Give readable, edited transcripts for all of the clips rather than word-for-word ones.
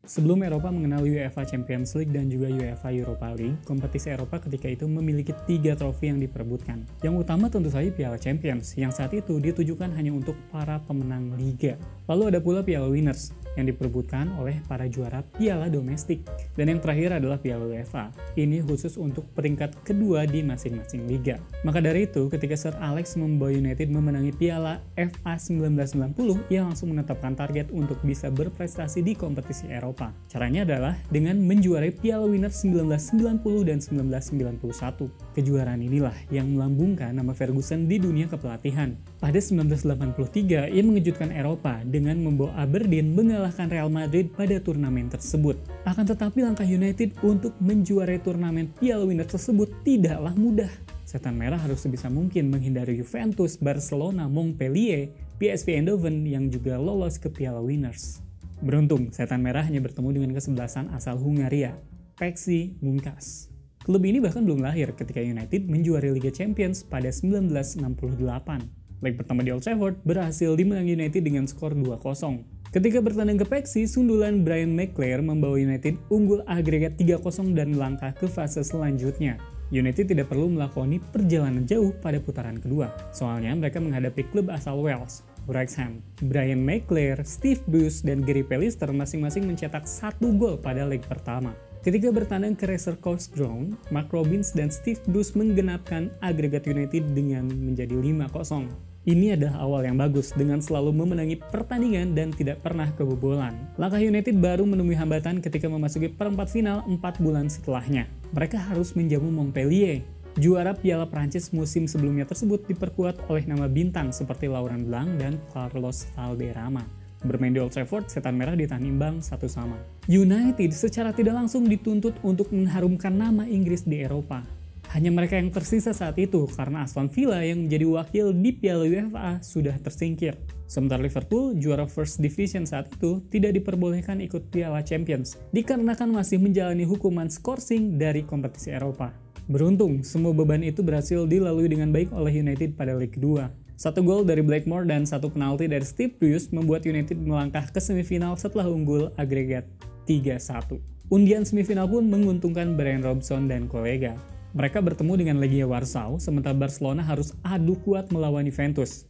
Sebelum Eropa mengenal UEFA Champions League dan juga UEFA Europa League, kompetisi Eropa ketika itu memiliki 3 trofi yang diperebutkan. Yang utama tentu saja Piala Champions, yang saat itu ditujukan hanya untuk para pemenang liga. Lalu ada pula Piala Winners, yang diperebutkan oleh para juara piala domestik. Dan yang terakhir adalah Piala UEFA. Ini khusus untuk peringkat kedua di masing-masing liga. Maka dari itu, ketika Sir Alex membawa United memenangi Piala FA 1990, ia langsung menetapkan target untuk bisa berprestasi di kompetisi Eropa. Caranya adalah dengan menjuarai Piala Winners 1990 dan 1991. Kejuaraan inilah yang melambungkan nama Ferguson di dunia kepelatihan. Pada 1983, ia mengejutkan Eropa dengan membawa Aberdeen mengalahkan Real Madrid pada turnamen tersebut. Akan tetapi langkah United untuk menjuarai turnamen Piala Winners tersebut tidaklah mudah. Setan Merah harus sebisa mungkin menghindari Juventus, Barcelona, Montpellier, PSV Eindhoven yang juga lolos ke Piala Winners. Beruntung, Setan Merah hanya bertemu dengan kesebelasan asal Hungaria, Peksi Munkas. Klub ini bahkan belum lahir ketika United menjuari Liga Champions pada 1968. Leg pertama di Old Trafford berhasil dimenangi United dengan skor 2-0. Ketika bertanding ke Peksi, sundulan Brian McClair membawa United unggul agregat 3-0 dan melangkah ke fase selanjutnya. United tidak perlu melakoni perjalanan jauh pada putaran kedua, soalnya mereka menghadapi klub asal Wales, Wrexham. Brian McClair, Steve Bruce, dan Gary Pallister masing-masing mencetak 1 gol pada leg pertama. Ketika bertandang ke Racer Course Ground, Mark Robins dan Steve Bruce menggenapkan agregat United dengan menjadi 5-0. Ini adalah awal yang bagus dengan selalu memenangi pertandingan dan tidak pernah kebobolan. Langkah United baru menemui hambatan ketika memasuki perempat final 4 bulan setelahnya. Mereka harus menjamu Montpellier. Juara Piala Prancis musim sebelumnya tersebut diperkuat oleh nama bintang seperti Laurent Blanc dan Carlos Valderrama. Bermain di Old Trafford, Setan Merah ditahan imbang 1-1. United secara tidak langsung dituntut untuk mengharumkan nama Inggris di Eropa. Hanya mereka yang tersisa saat itu karena Aston Villa yang menjadi wakil di Piala UEFA sudah tersingkir. Sementara Liverpool, juara First Division saat itu, tidak diperbolehkan ikut Piala Champions dikarenakan masih menjalani hukuman skorsing dari kompetisi Eropa. Beruntung, semua beban itu berhasil dilalui dengan baik oleh United pada leg kedua. 1 gol dari Blackmore dan 1 penalti dari Steve Bruce membuat United melangkah ke semifinal setelah unggul agregat 3-1. Undian semifinal pun menguntungkan Brian Robson dan kolega. Mereka bertemu dengan Legia Warsaw, sementara Barcelona harus adu kuat melawan Juventus.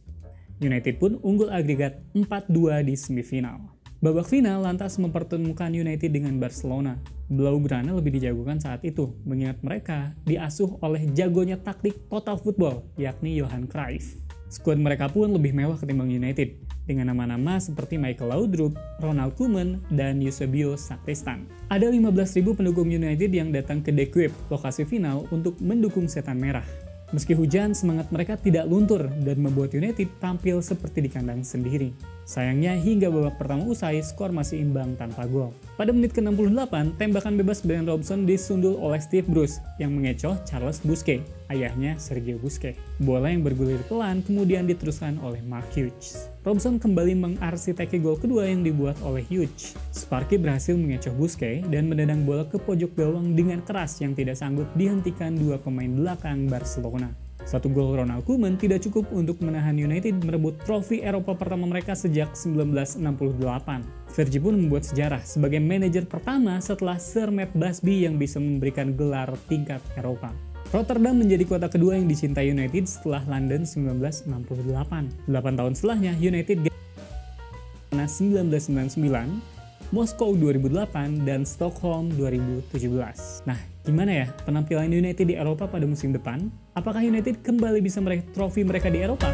United pun unggul agregat 4-2 di semifinal. Babak final lantas mempertemukan United dengan Barcelona. Blaugrana lebih dijagokan saat itu, mengingat mereka diasuh oleh jagonya taktik total football, yakni Johan Cruyff. Skuad mereka pun lebih mewah ketimbang United, dengan nama-nama seperti Michael Laudrup, Ronald Koeman, dan Eusebio Sacristan. Ada 15.000 pendukung United yang datang ke De Kuip, lokasi final, untuk mendukung Setan Merah. Meski hujan, semangat mereka tidak luntur dan membuat United tampil seperti di kandang sendiri. Sayangnya, hingga babak pertama usai, skor masih imbang tanpa gol. Pada menit ke-68, tembakan bebas Brian Robson disundul oleh Steve Bruce yang mengecoh Charles Busquets, ayahnya Sergio Busquets. Bola yang bergulir pelan kemudian diteruskan oleh Mark Hughes. Robson kembali mengarsiteki gol kedua yang dibuat oleh Hughes. Sparky berhasil mengecoh Busquets dan menendang bola ke pojok gawang dengan keras yang tidak sanggup dihentikan 2 pemain belakang Barcelona. 1 gol Ronald Koeman tidak cukup untuk menahan United merebut trofi Eropa pertama mereka sejak 1968. Fergie pun membuat sejarah sebagai manajer pertama setelah Sir Matt Busby yang bisa memberikan gelar tingkat Eropa. Rotterdam menjadi kota kedua yang dicintai United setelah London 1968. 8 tahun setelahnya, United 1999, Moskow 2008, dan Stockholm 2017. Nah, gimana ya penampilan United di Eropa pada musim depan? Apakah United kembali bisa meraih trofi mereka di Eropa?